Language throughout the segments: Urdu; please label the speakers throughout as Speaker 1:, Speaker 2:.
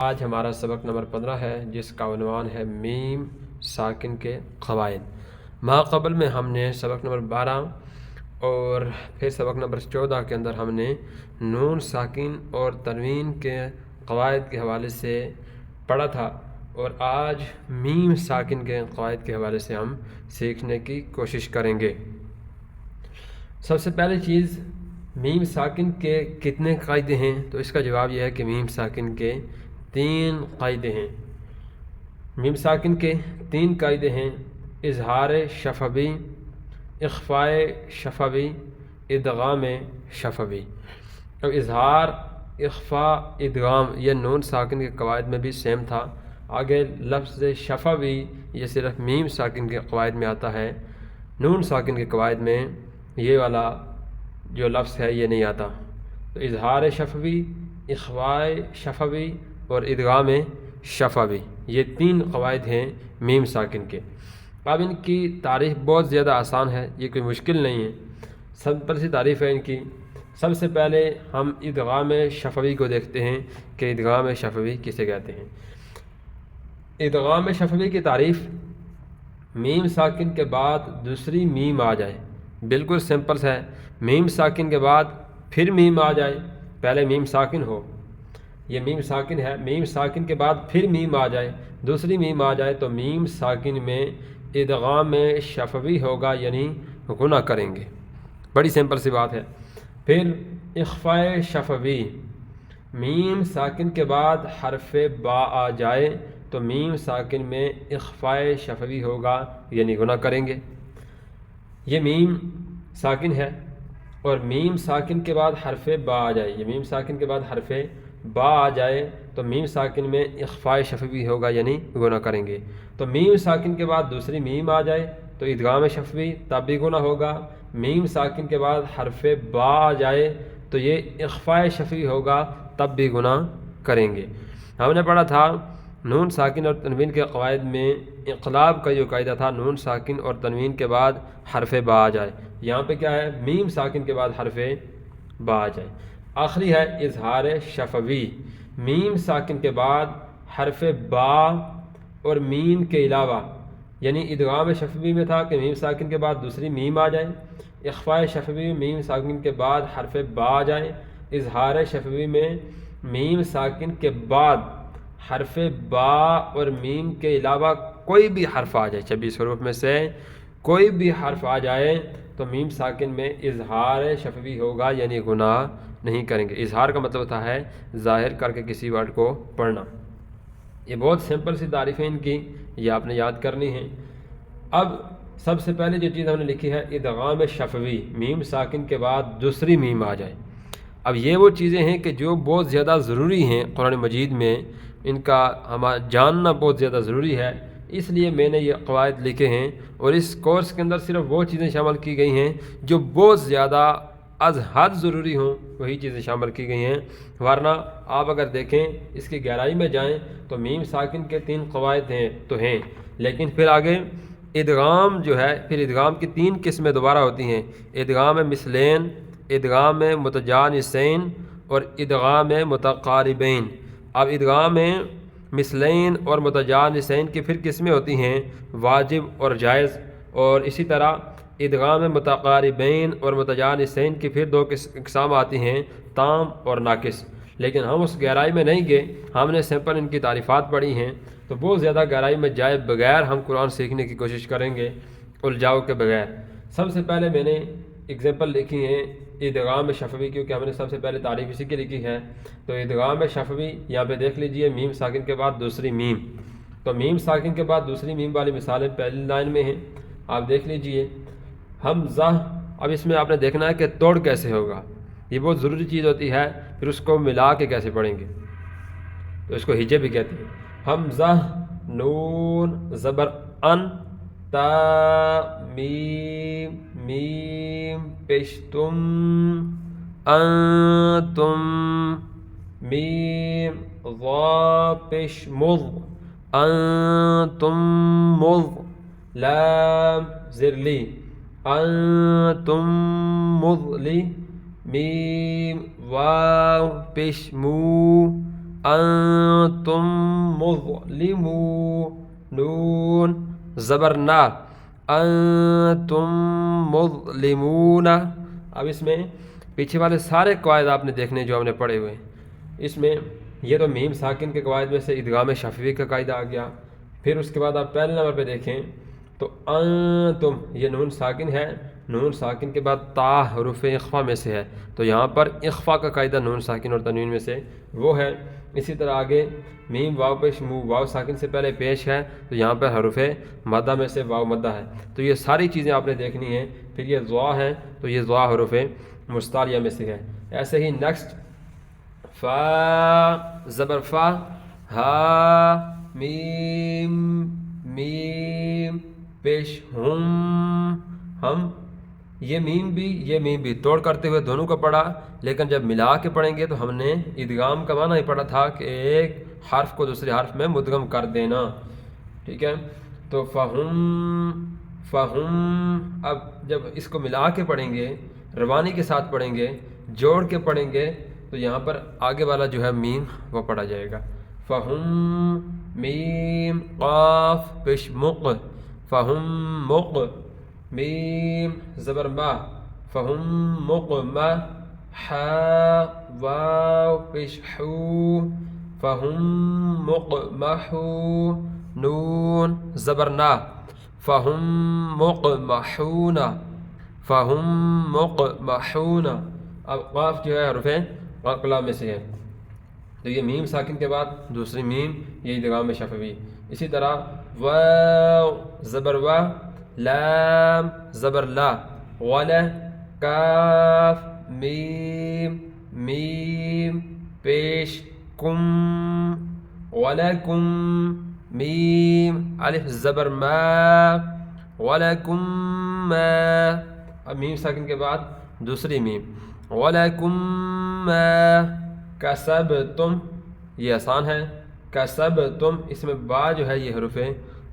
Speaker 1: آج ہمارا سبق نمبر 15 ہے جس کا عنوان ہے میم ساکن کے قواعد۔ ما قبل میں ہم نے سبق نمبر 12 اور پھر سبق نمبر 14 کے اندر ہم نے نون ساکن اور تنوین کے قواعد کے حوالے سے پڑھا تھا، اور آج میم ساکن کے قواعد کے حوالے سے ہم سیکھنے کی کوشش کریں گے۔ سب سے پہلی چیز، میم ساکن کے کتنے قاعدے ہیں؟ تو اس کا جواب یہ ہے کہ میم ساکن کے 3 قاعدے ہیں۔ میم ساکن کے 3 قاعدے ہیں: اظہار شفوی، اخفاء شفوی، ادغام شفوی۔ اب اظہار، اخفاء، ادغام یہ نون ساکن کے قواعد میں بھی سیم تھا۔ آگے لفظ شفوی یہ صرف میم ساکن کے قواعد میں آتا ہے، نون ساکن کے قواعد میں یہ والا جو لفظ ہے یہ نہیں آتا۔ تو اظہار شفوی، اخفاء شفوی اور ادغام شفوی یہ 3 قواعد ہیں میم ساکن کے۔ اب ان کی تعریف بہت زیادہ آسان ہے، یہ کوئی مشکل نہیں ہے، سمپل سی تعریف ہے ان کی۔ سب سے پہلے ہم ادغام شفوی کو دیکھتے ہیں کہ ادغام شفوی کسے کہتے ہیں۔ ادغام شفوی کی تعریف: میم ساکن کے بعد دوسری میم آ جائے، بالکل سمپل ہے۔ میم ساکن کے بعد پھر میم آ جائے، پہلے میم ساکن ہو، یہ میم ساکن ہے، میم ساکن کے بعد پھر میم آ جائے، دوسری میم آ جائے، تو میم ساکن میں ادغام شفوی ہوگا، یعنی غنہ کریں گے۔ بڑی سمپل سی بات ہے۔ پھر اخفاء شفوی، میم ساکن کے بعد حرف با آ جائے تو میم ساکن میں اخفاء شفوی ہوگا، یعنی غنہ کریں گے۔ یہ میم ساکن ہے، اور میم ساکن کے بعد حرف با آ جائے، یہ میم ساکن کے بعد حرف با آ جائے تو میم ساکن میں اخفاء شفوی ہوگا، یعنی غنہ کریں گے۔ تو میم ساکن کے بعد دوسری میم آ جائے تو ادغام شفوی، تب بھی غنہ ہوگا۔ میم ساکن کے بعد حرف با آ جائے تو یہ اخفاء شفوی ہوگا، تب بھی غنہ کریں گے۔ ہم نے پڑھا تھا نون ساکن اور تنوین کے قواعد میں انقلاب کا جو قاعدہ تھا، نون ساکن اور تنوین کے بعد حرف با آ جائے۔ یہاں پہ کیا ہے؟ میم ساکن کے بعد حرف با آ جائے۔ آخری ہے اظہار شفوی، میم ساکن کے بعد حرف با اور میم کے علاوہ، یعنی ادغام شفوی میں تھا کہ میم ساکن کے بعد دوسری میم آ جائے، اخفاء شفوی میں میم ساکن کے بعد حرف با آ جائے، اظہار شفوی میں میم ساکن کے بعد حرف با اور میم کے علاوہ کوئی بھی حرف آ جائے، 26 حروف میں سے کوئی بھی حرف آ جائے تو میم ساکن میں اظہار شفوی ہوگا، یعنی گناہ نہیں کریں گے۔ اظہار کا مطلب ہوتا ہے ظاہر کر کے کسی ورڈ کو پڑھنا۔ یہ بہت سمپل سی تعریف ہے ان کی، یہ آپ نے یاد کرنی ہے۔ اب سب سے پہلے جو چیز ہم نے لکھی ہے ادغام شفوی، میم ساکن کے بعد دوسری میم آ جائے۔ اب یہ وہ چیزیں ہیں کہ جو بہت زیادہ ضروری ہیں قرآن مجید میں، ان کا ہمارا جاننا بہت زیادہ ضروری ہے، اس لیے میں نے یہ قواعد لکھے ہیں، اور اس کورس کے اندر صرف وہ چیزیں شامل کی گئی ہیں جو بہت زیادہ از حد ضروری ہوں، وہی چیزیں شامل کی گئی ہیں۔ ورنہ آپ اگر دیکھیں اس کی گہرائی میں جائیں تو میم ساکن کے 3 قواعد ہیں، لیکن پھر آگے ادغام جو ہے، پھر ادغام کی 3 قسمیں دوبارہ ہوتی ہیں: ادغام مثلین، ادغام متجانسین اور ادغام متقاربین۔ اب ادغام مثلین اور متجانسین کی پھر قسمیں ہوتی ہیں: واجب اور جائز، اور اسی طرح ادغام متقاربین اور متجانسین کی پھر 2 اقسام آتی ہیں: تام اور ناقص۔ لیکن ہم اس گہرائی میں نہیں گئے، ہم نے سمپل ان کی تعریفات پڑھی ہیں، تو بہت زیادہ گہرائی میں جائے بغیر ہم قرآن سیکھنے کی کوشش کریں گے، الجھاؤ کے بغیر۔ سب سے پہلے میں نے اگزامپل لکھی ہیں ادغام شفوی، کیونکہ ہم نے سب سے پہلے تعریف اسی کی لکھی ہے۔ تو ادغام شفوی یہاں پہ دیکھ لیجئے، میم ساکن کے بعد دوسری میم، تو میم ساکن کے بعد دوسری میم والی مثالیں پہلی لائن میں ہیں، آپ دیکھ لیجئے۔ حمزہ، اب اس میں آپ نے دیکھنا ہے کہ توڑ کیسے ہوگا، یہ بہت ضروری چیز ہوتی ہے، پھر اس کو ملا کے کیسے پڑھیں گے، تو اس کو ہجے بھی کہتے ہیں۔ حمزہ، نون زبر ان، تا میم، میم پیش تم، انتم، میم ضا پیش مض، انتم مض، لام زر لی، انتم مض لی، میم واو پیش مو، انتم مظلمون نون زبر نا انتم مظلمون. اب اس میں پیچھے والے سارے قواعد آپ نے دیکھنے جو ہم نے پڑھے ہوئے. اس میں یہ تو میم ساکن کے قواعد میں سے ادغام شفوی کا قاعدہ آ گیا. پھر اس کے بعد آپ پہلے نمبر پہ دیکھیں تو انتم یہ نون ساکن ہے. نون ساکن کے بعد تا حروف اخفا میں سے ہے تو یہاں پر اخفا کا قاعدہ نون ساکن اور تنوین میں سے وہ ہے. اسی طرح آگے میم واو پیش مو واو ساکن سے پہلے پیش ہے تو یہاں پر حروف مدہ میں سے واو مدہ ہے. تو یہ ساری چیزیں آپ نے دیکھنی ہیں. پھر یہ ضوا ہے تو یہ ضوا حروف مستعلیہ میں سے ہے. ایسے ہی نیکسٹ فا زبر فا ہا میم میم پیش ہم یہ میم بھی توڑ کرتے ہوئے دونوں کا پڑھا. لیکن جب ملا کے پڑھیں گے تو ہم نے ادغام کا معنی ہی پڑھا تھا کہ ایک حرف کو دوسرے حرف میں مدغم کر دینا. ٹھیک ہے تو فہم اب جب اس کو ملا کے پڑھیں گے روانی کے ساتھ پڑھیں گے جوڑ کے پڑھیں گے تو یہاں پر آگے والا جو ہے میم وہ پڑھا جائے گا. فہم میم قاف پیش مق فہم مق میم زبر ما فہم مق ما حا واو پیش حو فہم مق محو نون زبر نا فہم مق محونا فہم مق محونا. اب قاف جو ہے حروف قلقلہ میں سے ہے تو یہ میم ساکن کے بعد دوسری میم یہ ادغام شفوی. اسی طرح واو زبر وا لام زبر لا غلا کاف میم میم پیش کم غلکم میم الف زبر ما غلکم ما. اب میم ساکن کے بعد دوسری میم غلکم ما کسبتم یہ آسان ہے. کسبتم اس میں با جو ہے یہ حروف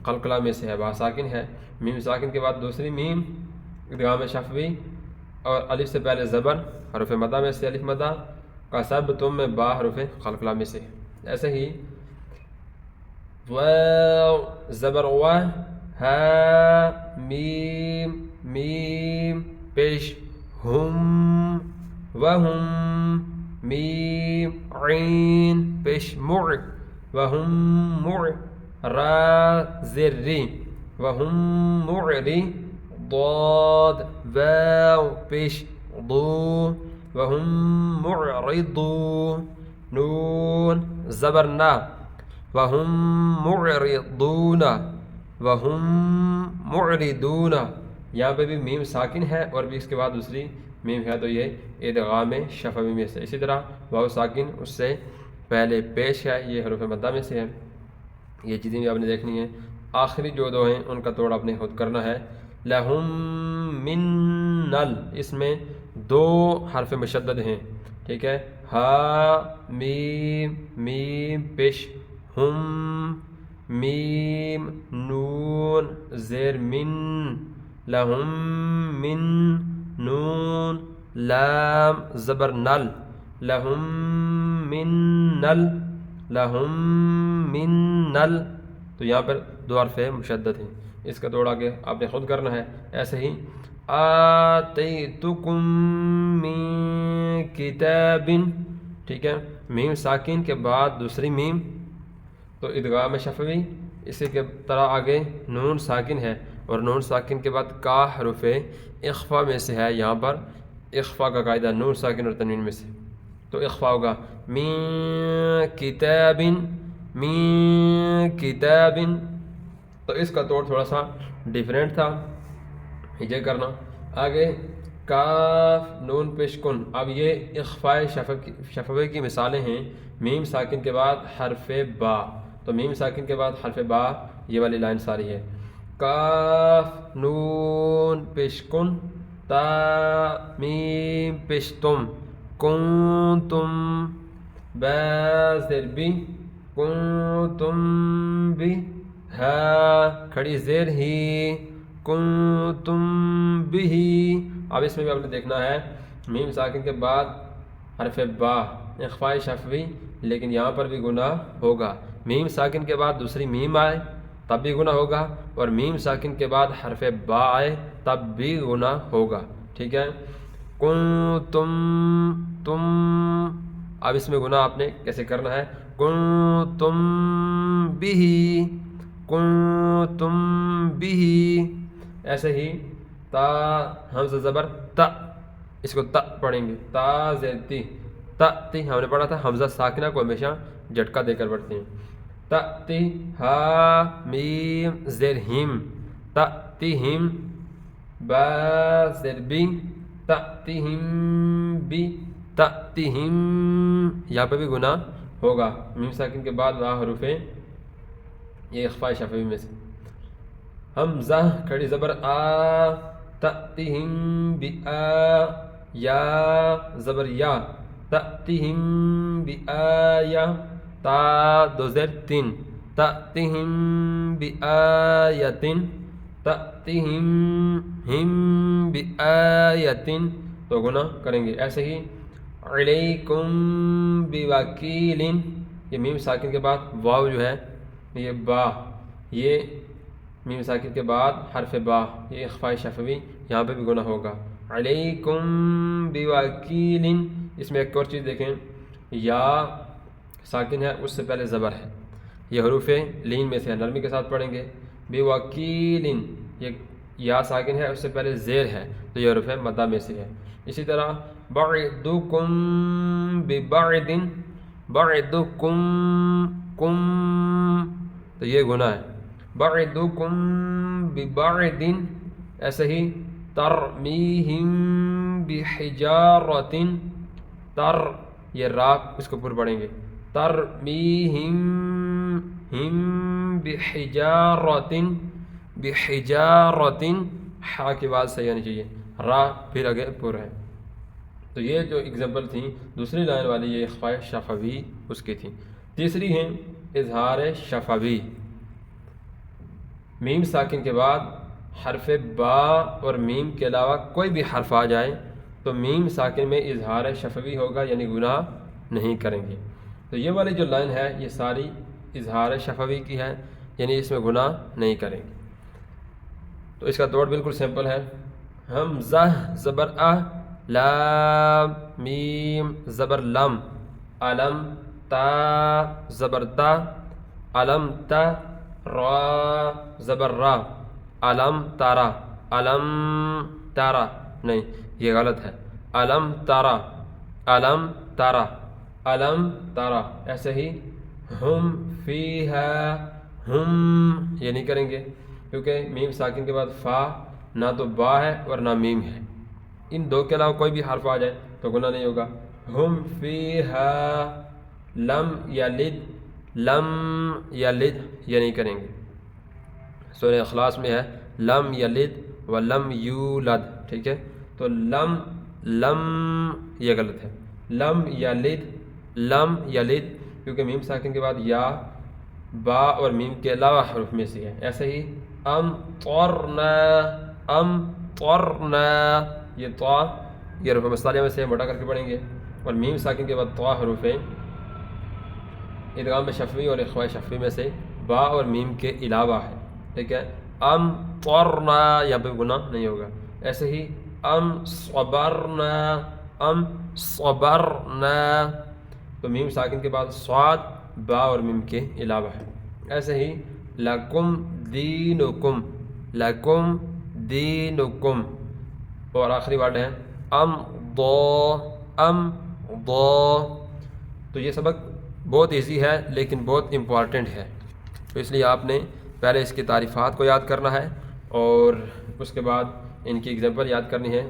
Speaker 1: قلقلہ میں سے ہے با ساکن ہے. میم ساکن کے بعد دوسری میم ادغام شفوی اور الف سے پہلے زبر حروف مدہ میں سے الف مدہ. کسبتم میں با حروف قلقلہ میں سے. ایسے ہی واو زبر وا ہا میم میم پیش ہم وہم میم عین پیش مع وہم مع را زر ری وہم معری ضاد واو پیش ضو وہم معرضو نون زبر نا وہم معرضون وہم معرضون. یہاں پہ بھی میم ساکن ہے اور بھی اس کے بعد دوسری میم ہے تو یہ ادغام شفوی میں سے. اسی طرح واو ساکن اس سے پہلے پیش ہے یہ حروف مدہ میں سے ہے. یہ چیزیں بھی آپ نے دیکھنی ہیں. آخری جو دو ہیں ان کا توڑ آپ نے خود کرنا ہے. لہم من نل اس میں دو حرف مشدد ہیں. ٹھیک ہے ہا میم میم پیش ہم میم نون زیر من لہم من نون لام زبر نل لہم من نل لہم من نل. تو یہاں پر دو حرف مشدد ہیں. اس کا توڑ آگے آپ نے خود کرنا ہے. ایسے ہی آتیتکم من کتاب. ٹھیک ہے میم ساکن کے بعد دوسری میم تو ادغام شفوی. اسی کے طرح آگے نون ساکن ہے اور نون ساکن کے بعد کا حروف اخفا میں سے ہے. یہاں پر اخفا کا قاعدہ نون ساکن اور تنوین میں سے تو اخفا ہوگا من کتاب من کتاب. تو اس کا توڑ تھوڑا سا ڈیفرنٹ تھا یہ کرنا. آگے کاف نون پیش کن. اب یہ اخفاء شفوی کی مثالیں ہیں. میم ساکن کے بعد حرف با تو میم ساکن کے بعد حرف با یہ والی لائن ساری ہے. کاف نون پیش کن تا میم پیش تم کنتم با زیر بی کنتم بی ہا کھڑی زیر ہی کنتم بھی. اب اس میں بھی آپ نے دیکھنا ہے میم ساکن کے بعد حرف با اخفاء شفوی لیکن یہاں پر بھی گناہ ہوگا. میم ساکن کے بعد دوسری میم آئے تب بھی گناہ ہوگا, اور میم ساکن کے بعد حرف با آئے تب بھی گناہ ہوگا. ٹھیک ہے. کنتم تم, اب اس میں گناہ آپ نے کیسے کرنا ہے؟ کنتم بھی, کنتم بھی. ایسے ہی تا حمزہ زبر تا, اس کو تا پڑھیں گے. تا زیر تی, تا تی ہم نے پڑھا تھا حمزہ ساکنہ کو ہمیشہ جھٹکا دے کر پڑھتے ہیں. تا تی ہا میم زیر ہیم, تا تی ہم با زیر بی, تا تی ہم بی, تا تی ہم. یہاں پہ بھی گناہ ہوگا. میم ساکن کے بعد وا حروف ہیں, یہ اخفاء شفوی میں سے. حمزہ کھڑی زبر آ, تأتیہم بآ, یا زبر یا, تأتیہم بآیا, تا دو زیر تین, تأتیہم بآیتن, تأتیہم ہم بآیتن. تو گناہ کریں گے. ایسے ہی علیکم بوکیل, یہ میم ساکن کے بعد واو جو ہے یہ با, یہ میم ساکن کے بعد حرف با, یہ اخفاء شفوی, یہاں پہ بھی گناہ ہوگا. علیکم بوکیل. اس میں ایک اور چیز دیکھیں, یا ساکن ہے اس سے پہلے زبر ہے, یہ حروف لین میں سے ہے, نرمی کے ساتھ پڑھیں گے. بوکیل, یہ یا ساکن ہے اس سے پہلے زیر ہے, تو یہ حروف مدہ میں سے ہے. اسی طرح بعدکم ببعد, بعدکم کم, تو یہ گناہ ہے. بعدکم ببعد. ایسے ہی ترمیہم بحجارۃ, تر یہ را اس کو پر پڑھیں گے. ترمیہم ہم بحجارۃ, بحجارۃ, ہا کی آواز صحیح آنی چاہیے, را پھر آگے پر ہے. تو یہ جو اگزامپل تھیں دوسری لائن والی, یہ اخفاء شفوی اس کی تھی. تیسری ہیں اظہار شفوی. میم ساکن کے بعد حرف با اور میم کے علاوہ کوئی بھی حرف آ جائے تو میم ساکن میں اظہار شفوی ہوگا, یعنی گناہ نہیں کریں گے. تو یہ والی جو لائن ہے یہ ساری اظہار شفوی کی ہے, یعنی اس میں گناہ نہیں کریں گے. تو اس کا توڑ بالکل سمپل ہے. حمزہ زبر ا, لام میم زبر لم, علم تا زبر تا, علم تا را زبر را, علم تارا, علم تارا, نہیں یہ غلط ہے. علم تارا, علم تارا, علم تارا. ایسے ہی ہم فیہا, ہم یہ نہیں کریں گے کیونکہ میم ساکن کے بعد فا نہ تو با ہے اور نہ میم ہے, ان دو کے علاوہ کوئی بھی حرف آ جائے تو گناہ نہیں ہوگا. ہم فیہا, لم یلد, لم یلد یہ نہیں کریں گے. سورہ اخلاص میں ہے لم یلد و لم یولد, ٹھیک ہے. تو لم لم یہ غلط ہے. لم یلد, لم یلد, کیونکہ میم ساکن کے بعد یا با اور میم کے علاوہ حروف میں سے ہے. ایسے ہی ام طرنا, ام طرنا, یہ طا یہ حروف مستعلیہ میں سے موٹا کر کے پڑھیں گے, اور میم ساکن کے بعد طا حروف ادغام شفوی اور اخفاء شفوی میں سے با اور میم کے علاوہ ہے. ٹھیک ہے. ام طرنا, یہاں پہ گناہ نہیں ہوگا. ایسے ہی ام صبرنا, ام صبرنا, تو میم ساکن کے بعد صاد با اور میم کے علاوہ ہے. ایسے ہی لکم دینکم, لکم دینکم, اور آخری ورڈ ہے ام ضا, ام ضا. تو یہ سبق بہت ایزی ہے لیکن بہت امپورٹنٹ ہے, تو اس لیے آپ نے پہلے اس کی تعریفات کو یاد کرنا ہے اور اس کے بعد ان کی ایگزامپل یاد کرنی ہے.